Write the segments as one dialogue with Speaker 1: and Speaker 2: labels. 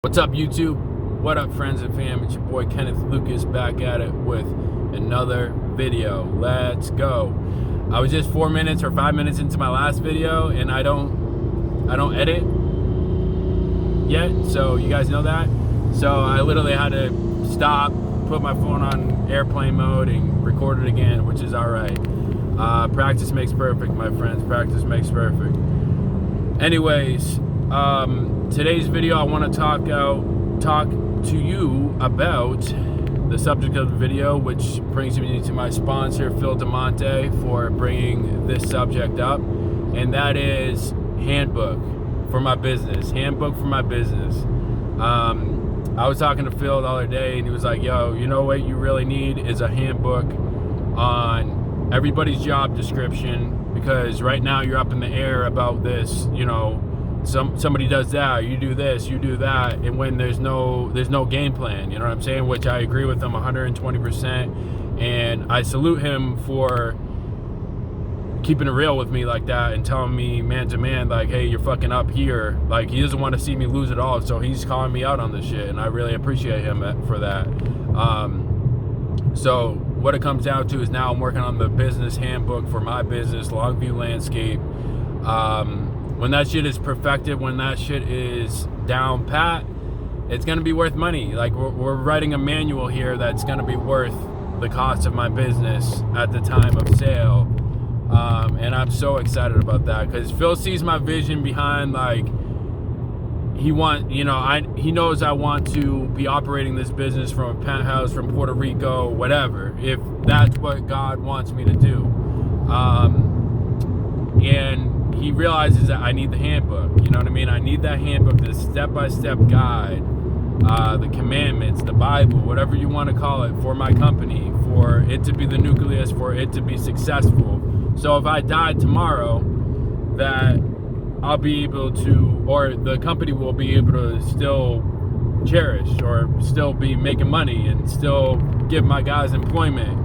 Speaker 1: What's up, YouTube? What up, friends and fam? It's your boy Kenneth Lucas back at it with another video. Let's go. I was just 4 minutes or 5 minutes into my last video, and I don't edit yet, so you guys know that. So I literally had to stop, put my phone on airplane mode, and record it again, which is all right. Practice makes perfect, my friends. Practice makes perfect. Anyways, today's video, I want to talk to you about the subject of the video, which brings me to my sponsor, Phil DeMonte, for bringing this subject up, and that is handbook for my business. Handbook for my business. I was talking to Phil the other day, and he was like, yo, you know what you really need is a handbook on everybody's job description, because right now you're up in the air about this, you know, somebody does that, you do this, you do that, and when there's no game plan, you know what I'm saying? Which I agree with him 120%, and I salute him for keeping it real with me like that and telling me man to man, like, hey, you're fucking up here. Like, he doesn't want to see me lose it all, so he's calling me out on this shit, and I really appreciate him for that. So what it comes down to is now I'm working on the business handbook for my business, Longview Landscape. When that shit is perfected, when that shit is down pat, it's gonna be worth money. Like, we're writing a manual here that's gonna be worth the cost of my business at the time of sale. And I'm so excited about that, because Phil sees my vision behind, like, he knows I want to be operating this business from a penthouse from Puerto Rico, whatever, if that's what God wants me to do. And he realizes that I need the handbook, you know what I mean? I need that handbook, the step-by-step guide, the commandments, the Bible, whatever you want to call it, for my company, for it to be the nucleus, for it to be successful. So if I died tomorrow, that I'll be able to, or the company will be able to still cherish, or still be making money, and still give my guys employment.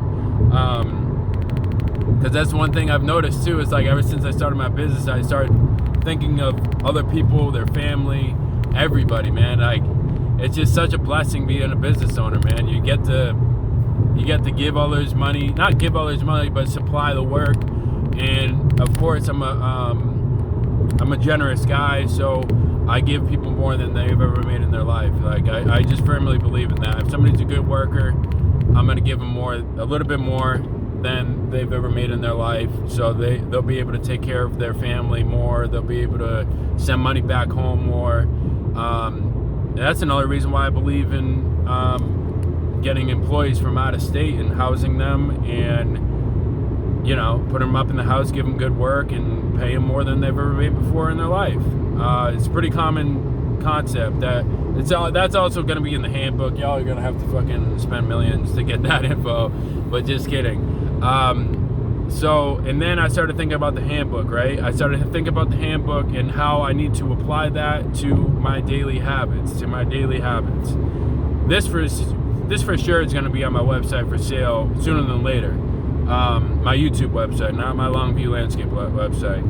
Speaker 1: Because that's one thing I've noticed too, is like, ever since I started my business, I started thinking of other people, their family, everybody, man. Like, it's just such a blessing being a business owner, man. You get to give others money, not give others money, but supply the work. And of course, I'm a generous guy, so I give people more than they've ever made in their life. Like, I just firmly believe in that. If somebody's a good worker, I'm gonna give them a little bit more than they've ever made in their life, so they'll be able to take care of their family more. They'll be able to send money back home more. And that's another reason why I believe in getting employees from out of state and housing them, and, you know, put them up in the house, give them good work, and pay them more than they've ever made before in their life. It's a pretty common concept. That's also going to be in the handbook. Y'all are going to have to fucking spend millions to get that info, but just kidding. And then I started thinking about the handbook, right? I started to think about the handbook and how I need to apply that to my daily habits, This for sure is going to be on my website for sale sooner than later. My YouTube website, not my Longview Landscape website.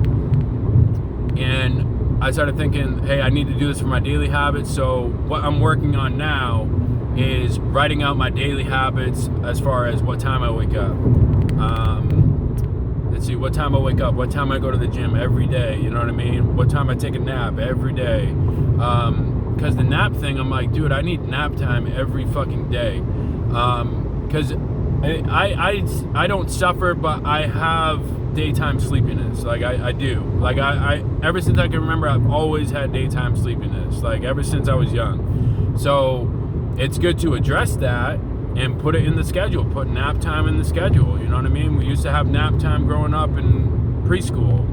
Speaker 1: And I started thinking, hey, I need to do this for my daily habits. So what I'm working on now is writing out my daily habits as far as what time I wake up. Let's see, what time I wake up, what time I go to the gym every day, you know what I mean? What time I take a nap every day. Because the nap thing, I'm like, dude, I need nap time every fucking day. Because I don't suffer, but I have daytime sleepiness. Like, I do. Like, I ever since I can remember, I've always had daytime sleepiness. Like, ever since I was young. So it's good to address that and put it in the schedule. Put nap time in the schedule. You know what I mean? We used to have nap time growing up in preschool.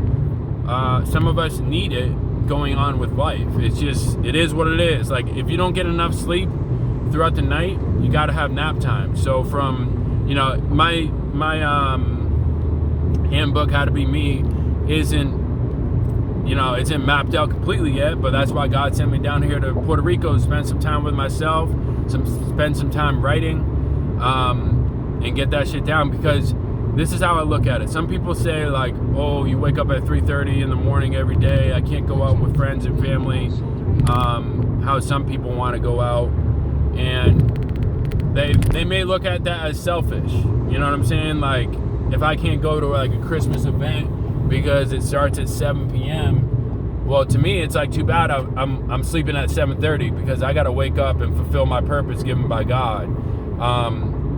Speaker 1: Some of us need it going on with life. It is what it is. Like, if you don't get enough sleep throughout the night, you got to have nap time. So from, you know, my handbook, How to Be Me, isn't mapped out completely yet, but that's why God sent me down here to Puerto Rico to spend some time with myself, spend some time writing, and get that shit down, because this is how I look at it. Some people say, like, oh, you wake up at 3:30 in the morning every day, I can't go out with friends and family. how some people want to go out, and they may look at that as selfish. You know what I'm saying? Like, if I can't go to like a Christmas event because it starts at 7 p.m., well, to me, it's like, too bad I'm sleeping at 7:30 because I got to wake up and fulfill my purpose given by God.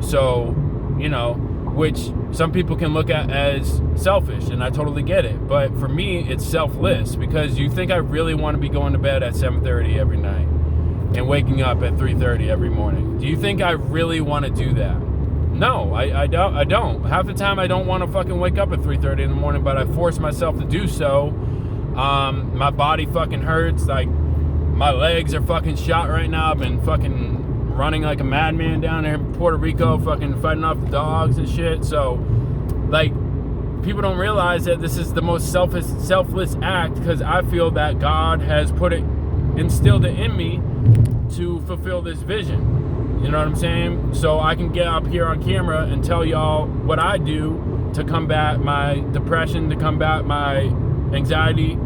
Speaker 1: So, you know, which some people can look at as selfish, and I totally get it. But for me, it's selfless, because you think I really want to be going to bed at 7:30 every night and waking up at 3:30 every morning? Do you think I really want to do that? No, I don't. Half the time I don't want to fucking wake up at 3:30 in the morning, but I force myself to do so. My body fucking hurts. Like, my legs are fucking shot right now. I've been fucking running like a madman down there in Puerto Rico, fucking fighting off the dogs and shit. So, like, people don't realize that this is the most selfless act, because I feel that God has instilled it in me to fulfill this vision. You know what I'm saying? So I can get up here on camera and tell y'all what I do to combat my depression, to combat my anxiety,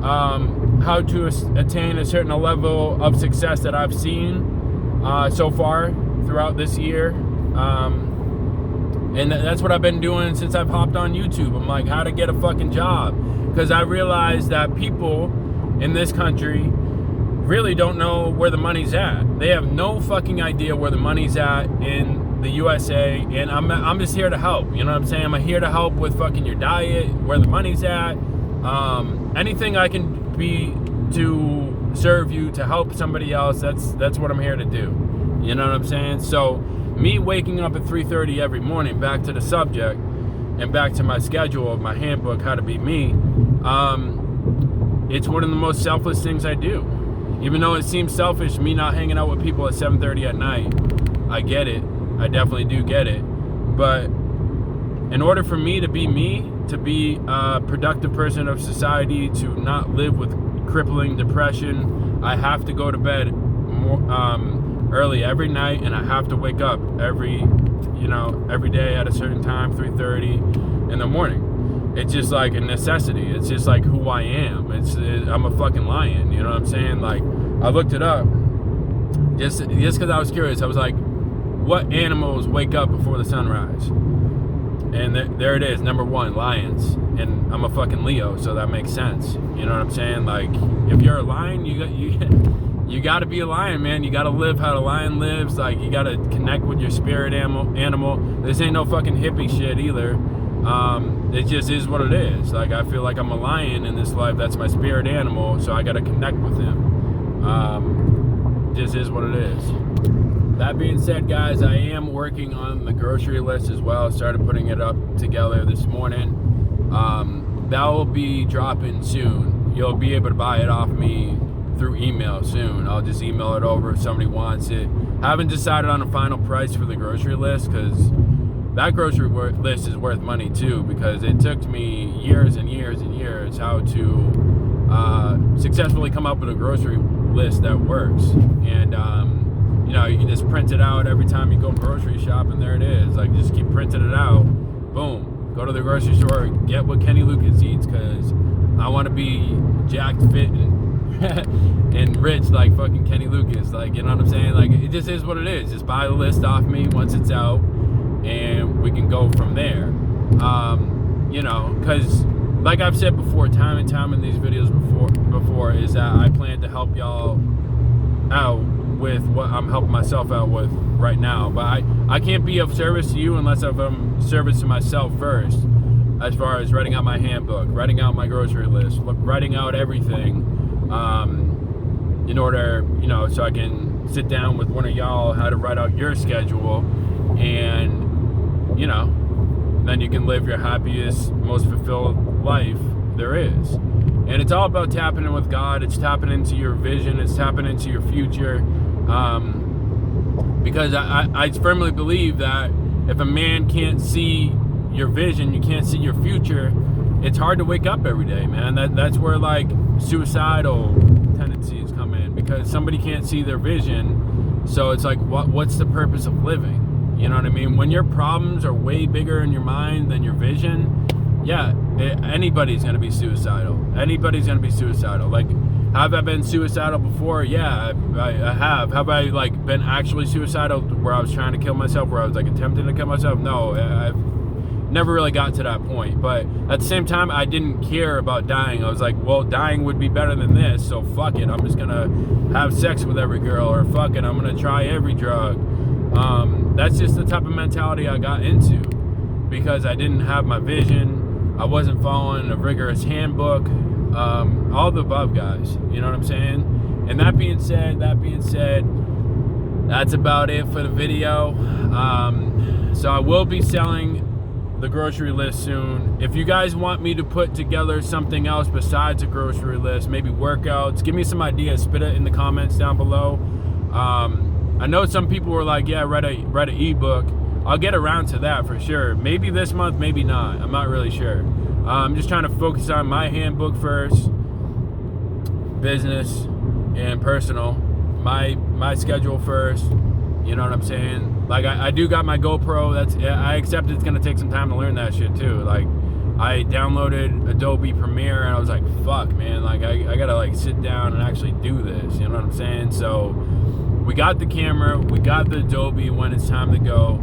Speaker 1: how to attain a certain level of success that I've seen so far throughout this year. And that's what I've been doing since I've hopped on YouTube. I'm like, how to get a fucking job. Because I realized that people in this country really don't know where the money's at. They have no fucking idea where the money's at in the USA, and I'm just here to help. You know what I'm saying? I'm here to help with fucking your diet, where the money's at. Anything I can be to serve you, to help somebody else, that's what I'm here to do. You know what I'm saying? So me waking up at 3:30 every morning, back to the subject and back to my schedule of my handbook, How to Be Me, it's one of the most selfless things I do. Even though it seems selfish, me not hanging out with people at 7:30 at night, I get it. I definitely do get it. But in order for me, to be a productive person of society, to not live with crippling depression, I have to go to bed early every night, and I have to wake up every day at a certain time, 3:30 in the morning. It's just like a necessity. It's just like who I am. I'm a fucking lion. You know what I'm saying? Like, I looked it up just because I was curious. I was like, what animals wake up before the sunrise? And there it is, number 1, lions. And I'm a fucking Leo, so that makes sense. You know what I'm saying? Like, if you're a lion, you got to be a lion, man. You got to live how the lion lives. Like, you got to connect with your spirit animal. This ain't no fucking hippie shit either. It just is what it is. Like, I feel like I'm a lion in this life. That's my spirit animal, so I got to connect with him. Just is what it is. That being said, guys, I am working on the grocery list as well. Started putting it up together this morning. That will be dropping soon. You'll be able to buy it off me through email soon. I'll just email it over if somebody wants it. I haven't decided on a final price for the grocery list, because that grocery list is worth money too, because it took me years and years and years how to successfully come up with a grocery list that works. And you can just print it out every time you go grocery shop, and there it is. Like, just keep printing it out. Boom. Go to the grocery store, get what Kenny Lucas eats, because I want to be jacked, fit, and rich like fucking Kenny Lucas. Like, you know what I'm saying? Like, it just is what it is. Just buy the list off me once it's out, and we can go from there. Because like I've said before, time and time in these videos before, is that I plan to help y'all out with what I'm helping myself out with right now. But I can't be of service to you unless I'm service to myself first, as far as writing out my handbook, writing out my grocery list, writing out everything, in order, so I can sit down with one of y'all how to write out your schedule, and then you can live your happiest, most fulfilled life there is. And it's all about tapping in with God. It's tapping into your vision. It's tapping into your future. Because I firmly believe that if a man can't see your vision, you can't see your future, it's hard to wake up every day, man. That's where, like, suicidal tendencies come in, because somebody can't see their vision. So it's like, what's the purpose of living? You know what I mean? When your problems are way bigger in your mind than your vision, yeah, anybody's going to be suicidal. Anybody's going to be suicidal. Like, Have I been suicidal before? Yeah, I have. Have I like been actually suicidal where I was trying to kill myself, where I was like attempting to kill myself? No, I've never really got to that point. But at the same time, I didn't care about dying. I was like, well, dying would be better than this, so fuck it. I'm just gonna have sex with every girl, or fuck it, I'm gonna try every drug. That's just the type of mentality I got into because I didn't have my vision. I wasn't following a rigorous handbook. All the above, guys. You know what I'm saying? And that being said, that's about it for the video. So I will be selling the grocery list soon. If you guys want me to put together something else besides a grocery list, maybe workouts, give me some ideas. Spit it in the comments down below. I know some people were like, yeah, write an ebook. I'll get around to that for sure. Maybe this month, maybe not. I'm not really sure. I'm just trying to focus on my handbook first, business and personal. My schedule first. You know what I'm saying? Like I do got my GoPro. I accept it's gonna take some time to learn that shit too. Like I downloaded Adobe Premiere and I was like, fuck, man. Like I gotta like sit down and actually do this. You know what I'm saying? So we got the camera, we got the Adobe when it's time to go.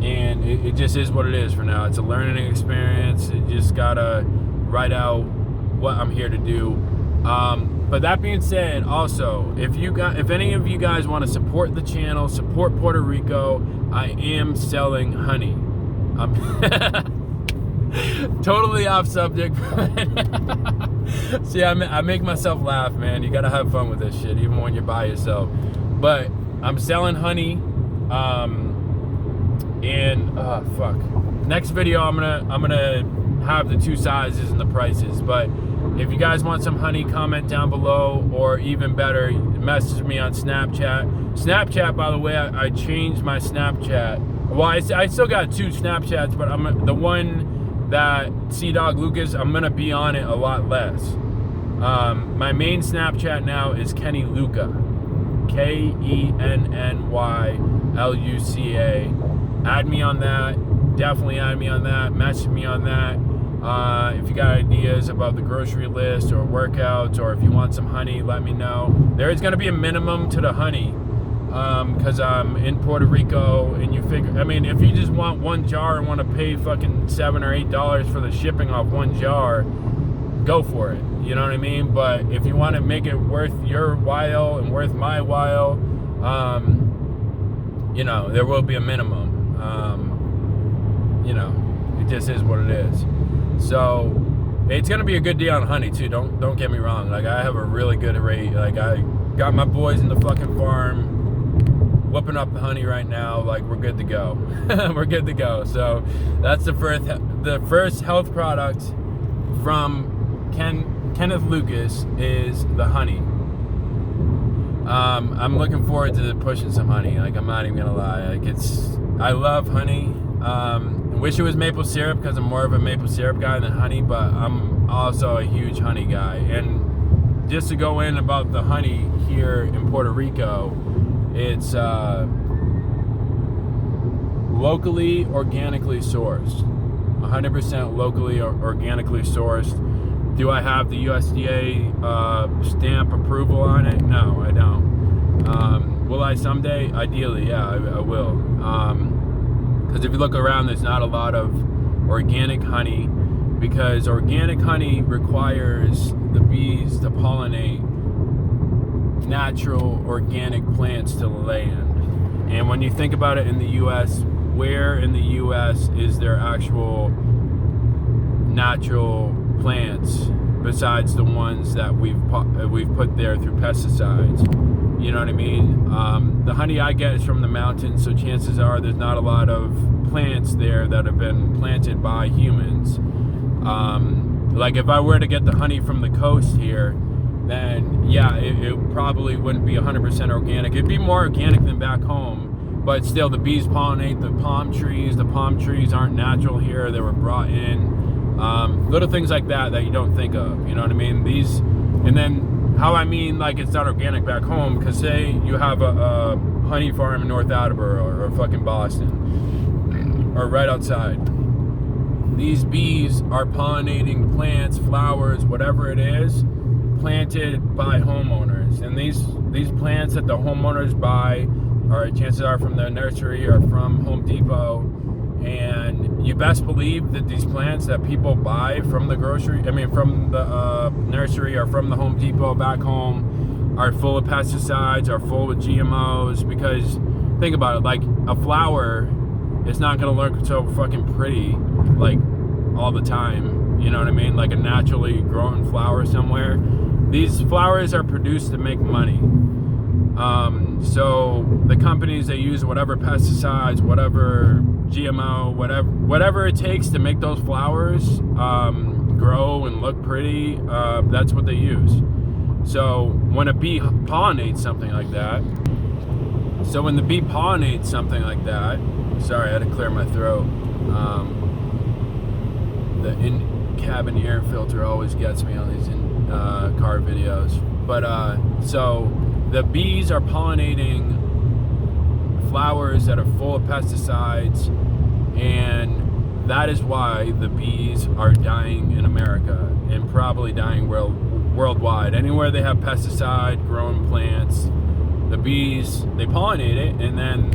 Speaker 1: And it just is what it is for now. It's a learning experience. It just gotta write out what I'm here to do. But that being said, also, if any of you guys want to support the channel, support Puerto Rico, I am selling honey. Totally off subject. See, I make myself laugh, man. You gotta have fun with this shit, even when you're by yourself. But I'm selling honey. Fuck. Next video, I'm gonna have the 2 sizes and the prices. But if you guys want some honey, comment down below, or even better, message me on Snapchat. Snapchat, by the way, I changed my Snapchat. Well, I still got 2 Snapchats, but the one that C-Dog Lucas, I'm gonna be on it a lot less. My main Snapchat now is Kenny Luca, KENNYLUCA. Add me on that. Definitely add me on that. Message me on that. If you got ideas about the grocery list or workouts, or if you want some honey, let me know. There is going to be a minimum to the honey because I'm in Puerto Rico, and you figure, I mean, if you just want 1 jar and want to pay fucking $7 or $8 for the shipping off 1 jar, go for it. You know what I mean? But if you want to make it worth your while and worth my while, you know, there will be a minimum. You know, it just is what it is. So it's gonna be a good deal on honey too. Don't get me wrong. Like I have a really good rate. Like I got my boys in the fucking farm whooping up the honey right now. Like we're good to go. We're good to go. So that's the first health product from Kenneth Lucas is the honey. I'm looking forward to pushing some honey. Like I'm not even gonna lie. Like I love honey. I wish it was maple syrup because I'm more of a maple syrup guy than honey, but I'm also a huge honey guy. And just to go in about the honey here in Puerto Rico, it's locally, organically sourced. 100% locally or organically sourced. Do I have the USDA stamp approval on it? No, I don't. Will I someday? Ideally, yeah, I will. Because if you look around, there's not a lot of organic honey, because organic honey requires the bees to pollinate natural organic plants to the land. And when you think about it in the U.S., where in the U.S. is there actual natural plants besides the ones that we've put there through pesticides? You know what I mean? The honey I get is from the mountains, so chances are there's not a lot of plants there that have been planted by humans. Like if I were to get the honey from the coast here, then yeah, it probably wouldn't be 100% organic. It'd be more organic than back home, but still the bees pollinate the palm trees. The palm trees aren't natural here. They were brought in. Little things like that you don't think of, you know what I mean? And then how I mean like it's not organic back home, because say you have a honey farm in North Attleboro or fucking Boston, or right outside. These bees are pollinating plants, flowers, whatever it is, planted by homeowners, and these plants that the homeowners buy are, chances are, from the nursery or from Home Depot. And you best believe that these plants that people buy from the from the nursery or from the Home Depot back home are full of pesticides, are full of GMOs. Because think about it, like a flower is not going to look so fucking pretty like all the time. You know what I mean? Like a naturally grown flower somewhere. These flowers are produced to make money. So the companies, they use whatever pesticides, whatever GMO, whatever it takes to make those flowers grow and look pretty. That's what they use. So when a bee pollinates something like that, sorry, I had to clear my throat. The in-cabin air filter always gets me on these car videos. But so the bees are pollinating flowers that are full of pesticides, and that is why the bees are dying in America and probably dying worldwide. Anywhere they have pesticide grown plants, the bees, they pollinate it, and then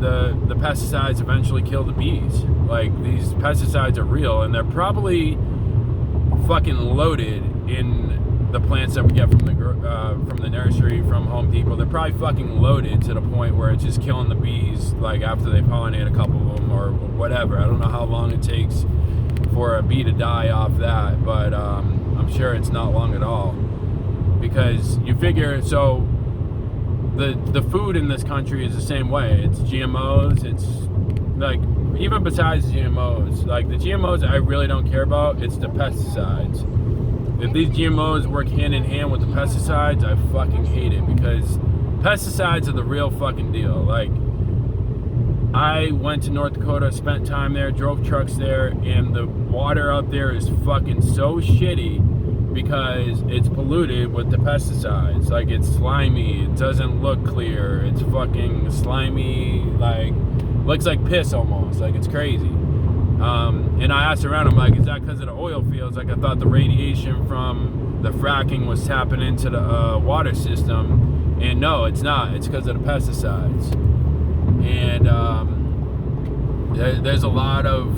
Speaker 1: the pesticides eventually kill the bees. Like, these pesticides are real, and they're probably fucking loaded in the plants that we get from the nursery, from Home Depot. They're probably fucking loaded to the point where it's just killing the bees, like after they pollinate a couple of them or whatever. I don't know how long it takes for a bee to die off that, but I'm sure it's not long at all. Because you figure, so the food in this country is the same way. It's GMOs. It's like, even besides GMOs, like the GMOs I really don't care about. It's the pesticides. If these GMOs work hand in hand with the pesticides, I fucking hate it, because pesticides are the real fucking deal. Like, I went to North Dakota, spent time there, drove trucks there, and the water out there is fucking so shitty because it's polluted with the pesticides. Like, it's slimy, it doesn't look clear, it's fucking slimy, like, looks like piss almost, like it's crazy. And I asked around, I'm like, is that because of the oil fields? Like, I thought the radiation from the fracking was tapping into the water system, and no, it's not. It's because of the pesticides. And there's a lot of,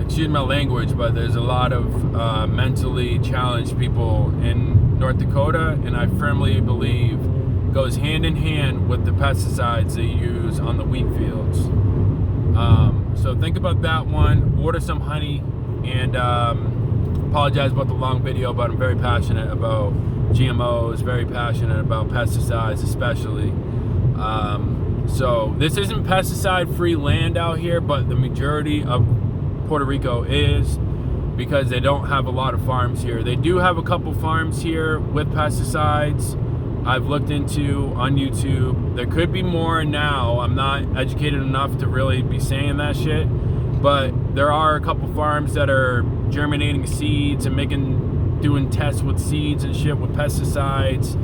Speaker 1: excuse my language, but there's a lot of mentally challenged people in North Dakota, and I firmly believe goes hand in hand with the pesticides they use on the wheat fields. So think about that one. Order some honey, and apologize about the long video, but I'm very passionate about GMOs, very passionate about pesticides especially. So this isn't pesticide-free land out here, but the majority of Puerto Rico is, because they don't have a lot of farms here. They do have a couple farms here with pesticides I've looked into on YouTube. There could be more now. I'm not educated enough to really be saying that shit, but there are a couple farms that are germinating seeds and doing tests with seeds and shit with pesticides,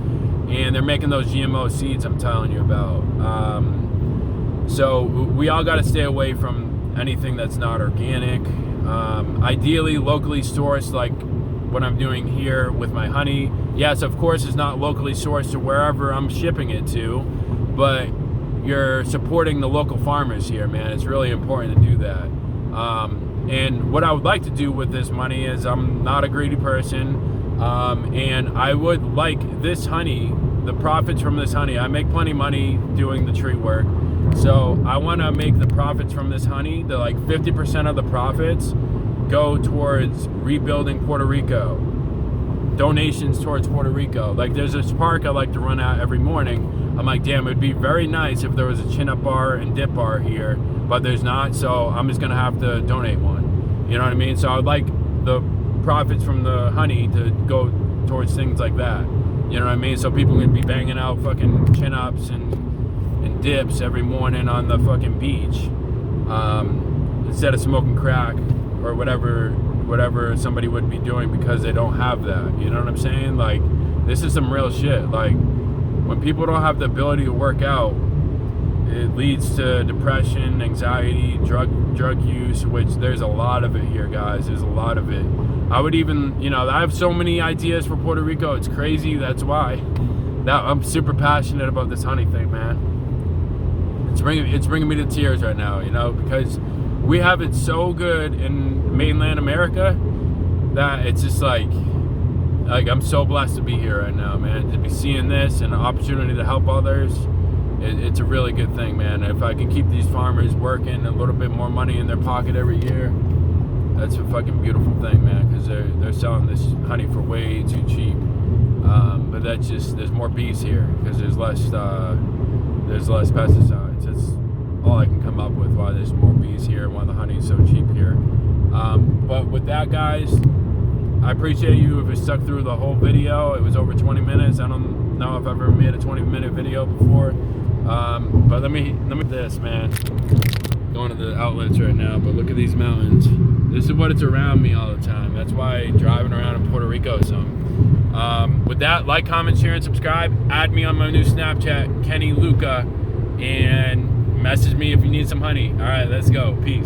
Speaker 1: and they're making those GMO seeds I'm telling you about. So we all got to stay away from anything that's not organic. Ideally locally sourced, like what I'm doing here with my honey. Yes, of course, it's not locally sourced to wherever I'm shipping it to, but you're supporting the local farmers here, man. It's really important to do that. And what I would like to do with this money is, I'm not a greedy person, and I would like this honey, the profits from this honey. I make plenty of money doing the tree work, so I want to make the profits from this honey, the like 50% of the profits go towards rebuilding Puerto Rico, donations towards Puerto Rico. Like, there's this park I like to run out every morning. I'm like, damn, it'd be very nice if there was a chin-up bar and dip bar here, but there's not, so I'm just gonna have to donate one. You know what I mean? So I'd like the profits from the honey to go towards things like that. You know what I mean? So people can be banging out fucking chin-ups and dips every morning on the fucking beach, instead of smoking crack or whatever somebody would be doing, because they don't have that. You know what I'm saying? Like, this is some real shit. Like, when people don't have the ability to work out, it leads to depression, anxiety, drug use, which there's a lot of it here, guys. There's a lot of it. I would even, you know, I have so many ideas for Puerto Rico. It's crazy. That's why. I'm super passionate about this honey thing, man. It's bringing me to tears right now, you know, because we have it so good in mainland America that it's just like I'm so blessed to be here right now, man. To be seeing this and an opportunity to help others, it's a really good thing, man. If I can keep these farmers working, a little bit more money in their pocket every year, that's a fucking beautiful thing, man, because they're selling this honey for way too cheap. But that's just, there's more bees here because there's less pesticides. That's all I can come up with why there's more bees here and why the honey is so cheap here. But with that, guys, I appreciate you if you stuck through the whole video. It was over 20 minutes. I don't know if I've ever made a 20-minute video before. But let me this, man. Going to the outlets right now, but look at these mountains. This is what it's around me all the time. That's why driving around in Puerto Rico is something. With that, like, comment, share, and subscribe. Add me on my new Snapchat, Kenny Luca, and message me if you need some honey. All right, let's go. Peace.